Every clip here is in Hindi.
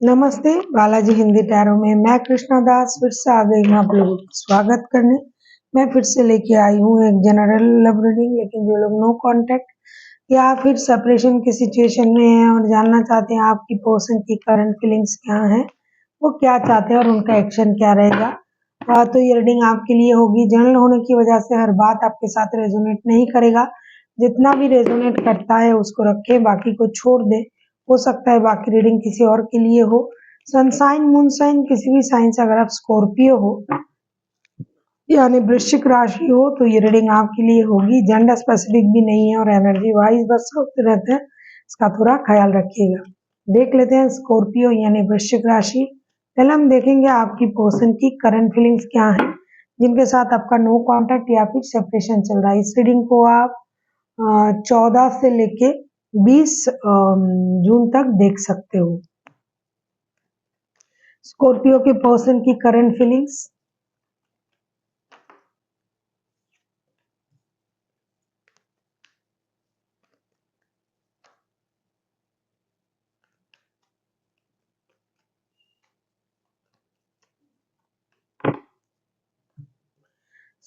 नमस्ते, बालाजी हिंदी टैरो में मैं कृष्णा दास फिर से आ गई हूँ आप लोगों का स्वागत करने। मैं फिर से लेके आई हूँ एक जनरल लव रीडिंग, लेकिन जो लोग नो कांटेक्ट या फिर सेपरेशन की सिचुएशन में हैं और जानना चाहते हैं आपकी पर्सन की करंट फीलिंग्स क्या हैं, वो क्या चाहते हैं और उनका एक्शन क्या रहेगा, तो ये रीडिंग आपके लिए होगी। जनरल होने की वजह से हर बात आपके साथ रेजोनेट नहीं करेगा। जितना भी रेजोनेट करता है उसको रखें, बाकी को छोड़ दें। हो सकता है बाकी रीडिंग किसी और के लिए हो। सनसाइन मून साइन किसी भी साइन से अगर आप स्कॉर्पियो हो यानी वृश्चिक राशि हो तो ये रीडिंग आपके लिए होगी। जेंडर स्पेसिफिक भी नहीं है और एनर्जी वाइज बस होते रहते हैं, इसका थोड़ा ख्याल रखिएगा। देख लेते हैं स्कॉर्पियो यानी वृश्चिक राशि। पहले हम देखेंगे आपकी पर्सन की करंट फीलिंग्स क्या है, जिनके साथ आपका नो कॉन्टेक्ट या फिर सेपरेशन चल रहा है। इस रीडिंग को आप 14 से लेके 20 जून तक देख सकते हो। स्कॉर्पियो के पर्सन की current feelings.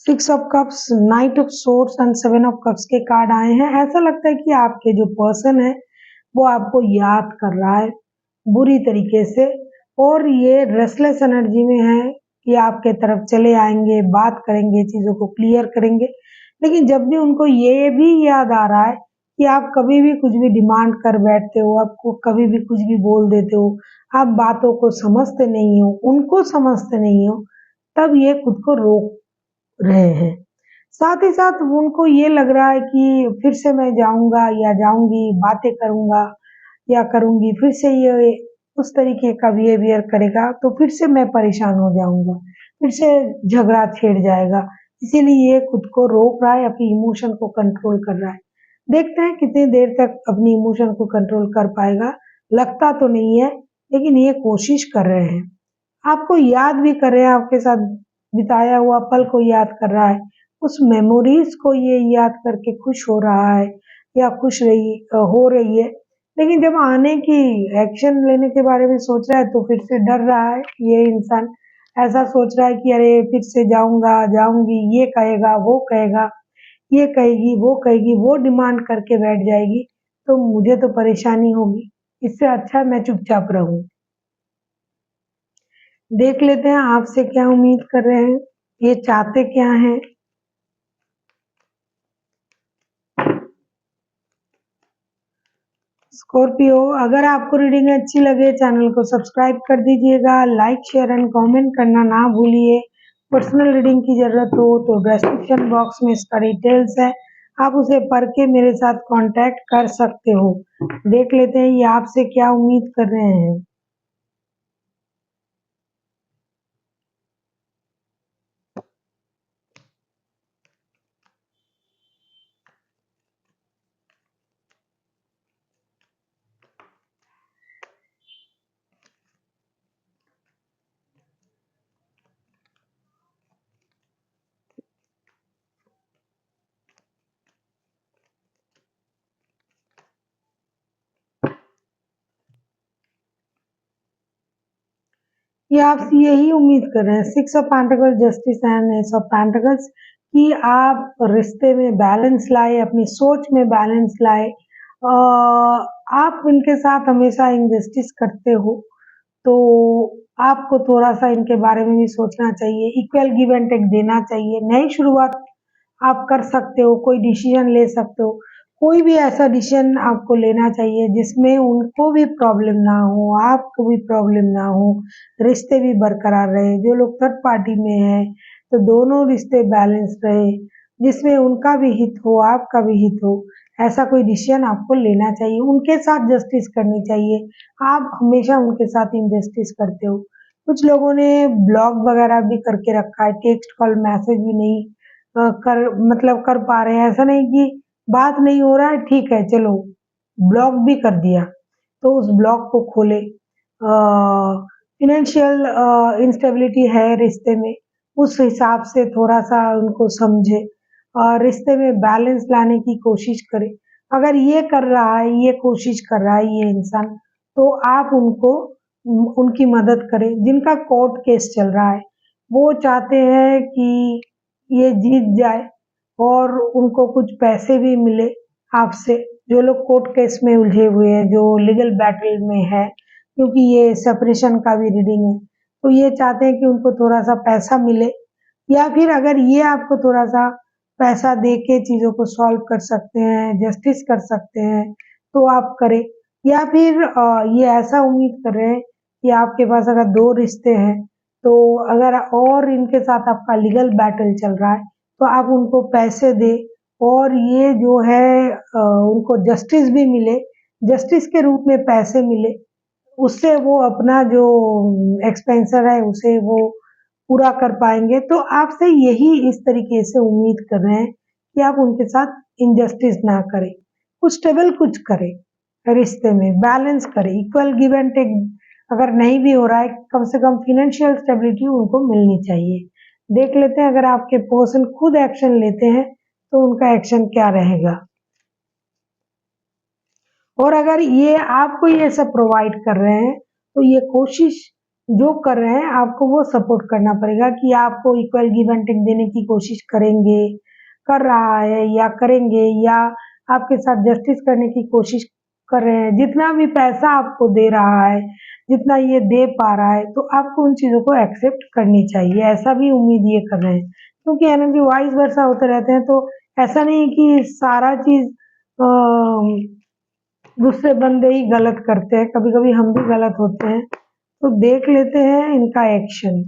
Six of cups, night of swords and seven of cups के कार्ड आए हैं। ऐसा लगता है कि आपके जो पर्सन है वो आपको याद कर रहा है बुरी तरीके से, और ये रेस्टलेस एनर्जी में है कि आपके तरफ चले आएंगे, बात करेंगे, चीजों को क्लियर करेंगे। लेकिन जब भी उनको ये भी याद आ रहा है कि आप कभी भी कुछ भी डिमांड कर बैठते हो, आपको कभी भी कुछ भी बोल देते हो, आप बातों को समझते नहीं हो, उनको समझते नहीं हो, तब ये खुद को रोक रहे हैं। साथ ही साथ उनको ये लग रहा है कि फिर से मैं जाऊंगा या जाऊंगी, बातें करूंगा या करूंगी, फिर से ये उस तरीके का बिहेवियर करेगा तो फिर से मैं परेशान हो जाऊंगा, फिर से झगड़ा छेड़ जाएगा। इसीलिए ये खुद को रोक रहा है, अपनी इमोशन को कंट्रोल कर रहा है। देखते हैं कितनी देर तक अपनी इमोशन को कंट्रोल कर पाएगा। लगता तो नहीं है, लेकिन ये कोशिश कर रहे हैं। आपको याद भी कर रहे हैं, आपके साथ बिताया हुआ पल को याद कर रहा है, उस मेमोरीज को ये याद करके खुश हो रहा है या हो रही है। लेकिन जब आने की एक्शन लेने के बारे में सोच रहा है तो फिर से डर रहा है। ये इंसान ऐसा सोच रहा है कि अरे फिर से जाऊंगा जाऊंगी, ये कहेगा वो कहेगा, ये कहेगी वो डिमांड करके बैठ जाएगी तो मुझे तो परेशानी होगी। इससे अच्छा मैं चुपचाप रहूं। देख लेते हैं आपसे क्या उम्मीद कर रहे हैं, ये चाहते क्या हैं। स्कॉर्पियो, अगर आपको रीडिंग अच्छी लगे चैनल को सब्सक्राइब कर दीजिएगा, लाइक शेयर एंड कमेंट करना ना भूलिए। पर्सनल रीडिंग की जरूरत हो तो डिस्क्रिप्शन बॉक्स में इसका डिटेल्स है, आप उसे पढ़ के मेरे साथ कांटेक्ट कर सकते हो। देख लेते हैं ये आपसे क्या उम्मीद कर रहे हैं। ये आपसे यही उम्मीद कर रहे हैं। Six of pentacles, justice and S of pentacles कि आप रिश्ते में बैलेंस लाए, अपनी सोच में बैलेंस लाए। आप इनके साथ हमेशा इनजस्टिस करते हो तो आपको थोड़ा सा इनके बारे में भी सोचना चाहिए। इक्वल गिव एंड टेक देना चाहिए। नई शुरुआत आप कर सकते हो, कोई डिसीजन ले सकते हो। कोई भी ऐसा डिसीजन आपको लेना चाहिए जिसमें उनको भी प्रॉब्लम ना हो, आपको भी प्रॉब्लम ना हो, रिश्ते भी बरकरार रहे। जो लोग थर्ड पार्टी में हैं तो दोनों रिश्ते बैलेंस रहे, जिसमें उनका भी हित हो, आपका भी हित हो। ऐसा कोई डिसीजन आपको लेना चाहिए, उनके साथ जस्टिस करनी चाहिए। आप हमेशा उनके साथ इनजस्टिस करते हो। कुछ लोगों ने ब्लॉग वगैरह भी करके रखा है, टेक्स्ट कॉल मैसेज भी नहीं कर मतलब कर पा रहे हैं। ऐसा नहीं कि बात नहीं हो रहा है, ठीक है चलो ब्लॉक भी कर दिया, तो उस ब्लॉक को खोले। फिनेंशियल इंस्टेबिलिटी है रिश्ते में, उस हिसाब से थोड़ा सा उनको समझे और रिश्ते में बैलेंस लाने की कोशिश करे। अगर ये कर रहा है, ये कोशिश कर रहा है ये इंसान, तो आप उनको उनकी मदद करें। जिनका कोर्ट केस चल रहा है वो चाहते हैं कि ये जीत जाए और उनको कुछ पैसे भी मिले आपसे। जो लोग कोर्ट केस में उलझे हुए हैं, जो लीगल बैटल में है, क्योंकि ये सेपरेशन का भी रीडिंग है, तो ये चाहते हैं कि उनको थोड़ा सा पैसा मिले, या फिर अगर ये आपको थोड़ा सा पैसा दे के चीज़ों को सॉल्व कर सकते हैं, जस्टिस कर सकते हैं, तो आप करें। या फिर ये ऐसा उम्मीद कर रहे हैं कि आपके पास अगर 2 रिश्ते हैं, तो अगर और इनके साथ आपका लीगल बैटल चल रहा है, तो आप उनको पैसे दें और ये जो है उनको जस्टिस भी मिले, जस्टिस के रूप में पैसे मिले, उससे वो अपना जो एक्सपेंसर है उसे वो पूरा कर पाएंगे। तो आपसे यही इस तरीके से उम्मीद कर रहे हैं कि आप उनके साथ इनजस्टिस ना करें, कुछ टेबल कुछ करें, रिश्ते में बैलेंस करें, इक्वल गिव एंड टेक। अगर नहीं भी हो रहा है, कम से कम फिनेंशियल स्टेबिलिटी उनको मिलनी चाहिए। देख लेते हैं अगर आपके पर्सन खुद एक्शन लेते हैं तो उनका एक्शन क्या रहेगा। और अगर ये आपको ये सब प्रोवाइड कर रहे हैं, तो ये कोशिश जो कर रहे हैं आपको वो सपोर्ट करना पड़ेगा कि आपको इक्वल गिव एंड टेक देने की कोशिश करेंगे, कर रहा है या करेंगे, या आपके साथ जस्टिस करने की कोशिश कर रहे हैं। जितना भी पैसा आपको दे रहा है, जितना ये दे पा रहा है, तो आपको उन चीज़ों को एक्सेप्ट करनी चाहिए, ऐसा भी उम्मीद ये कर रहे हैं। क्योंकि एनर्जी वाइस वर्सा होते रहते हैं, तो ऐसा नहीं है कि सारा चीज़ दूसरे बंदे ही गलत करते हैं, कभी कभी हम भी गलत होते हैं। तो देख लेते हैं इनका एक्शन।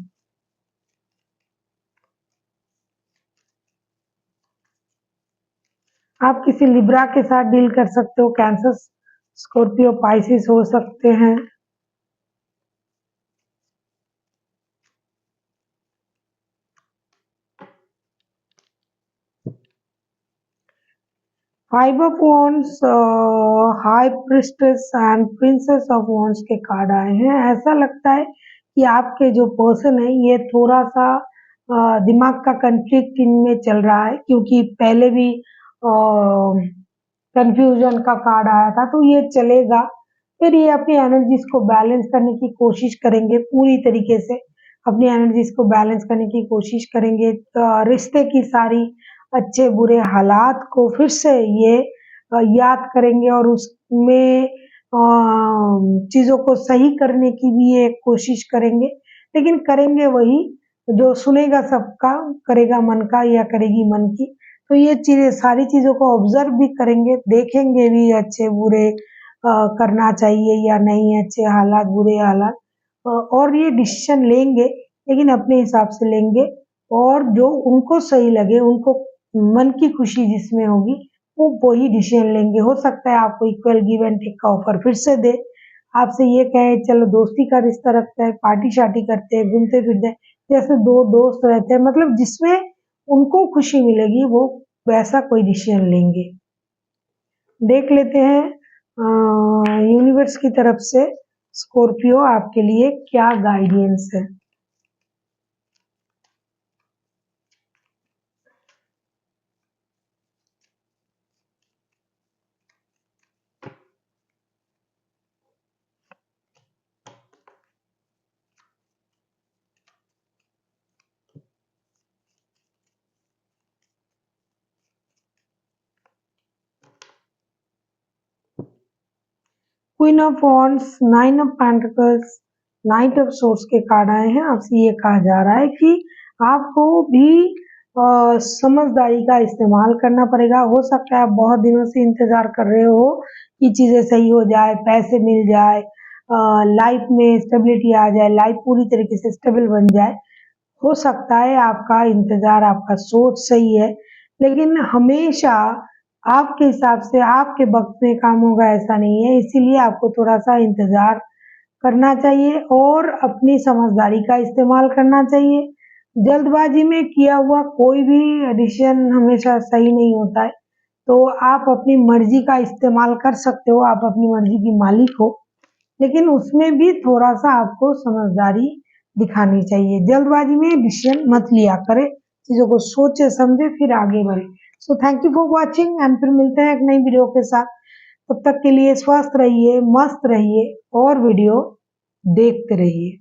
आप किसी लिब्रा के साथ डील कर सकते हो, कैंसर, स्कॉर्पियो, पाइसिस हो सकते हैं। Five of wands, high priestess and princess of wands के कार्ड आए हैं। ऐसा लगता है कि आपके जो पर्सन है ये थोड़ा सा दिमाग का कंफ्लिक्ट इनमें चल रहा है, क्योंकि पहले भी कंफ्यूजन का कार्ड आया था, तो ये चलेगा। फिर ये अपनी एनर्जीज को बैलेंस करने की कोशिश करेंगे, पूरी तरीके से अपनी एनर्जीज को बैलेंस करने की कोशिश करेंगे। रिश्ते की सारी अच्छे बुरे हालात को फिर से ये याद करेंगे और उसमें चीज़ों को सही करने की भी ये कोशिश करेंगे। लेकिन करेंगे वही जो सुनेगा सबका, करेगा मन का या करेगी मन की। तो ये चीज़ें, सारी चीज़ों को ऑब्जर्व भी करेंगे, देखेंगे भी अच्छे बुरे करना चाहिए या नहीं, अच्छे हालात बुरे हालात, और ये डिसीजन लेंगे, लेकिन अपने हिसाब से लेंगे, और जो उनको सही लगे, उनको मन की खुशी जिसमें होगी वो वही डिसीजन लेंगे। हो सकता है आपको इक्वल गिव एंड टेक का ऑफर फिर से दे, आपसे ये कहे चलो दोस्ती का रिश्ता रखते हैं, पार्टी शार्टी करते हैं, घूमते फिरते हैं, जैसे 2 दोस्त रहते हैं, मतलब जिसमें उनको खुशी मिलेगी वो वैसा कोई डिसीजन लेंगे। देख लेते हैं यूनिवर्स की तरफ से स्कॉर्पियो आपके लिए क्या गाइडेंस है। Queen of wands, 9 of pentacles, night of source के कार्ड आए हैं। आपसे ये कहा जा रहा है कि आपको भी समझदारी का इस्तेमाल करना पड़ेगा। हो सकता है आप बहुत दिनों से इंतजार कर रहे हो कि चीज़ें सही हो जाए, पैसे मिल जाए, लाइफ में स्टेबिलिटी आ जाए, लाइफ पूरी तरीके से स्टेबल बन जाए। हो सकता है आपका इंतजार, आपका सोच सही है, लेकिन हमेशा आपके हिसाब से आपके वक्त में काम होगा ऐसा नहीं है। इसीलिए आपको थोड़ा सा इंतजार करना चाहिए और अपनी समझदारी का इस्तेमाल करना चाहिए। जल्दबाजी में किया हुआ कोई भी डिसीजन हमेशा सही नहीं होता है। तो आप अपनी मर्जी का इस्तेमाल कर सकते हो, आप अपनी मर्जी की मालिक हो, लेकिन उसमें भी थोड़ा सा आपको समझदारी दिखानी चाहिए। जल्दबाजी में डिसीजन मत लिया करें, चीज़ों को सोचे समझे फिर आगे बढ़े। So thank you for watching and फिर मिलते हैं एक नई वीडियो के साथ। तब तक के लिए स्वस्थ रहिए, मस्त रहिए और वीडियो देखते रहिए।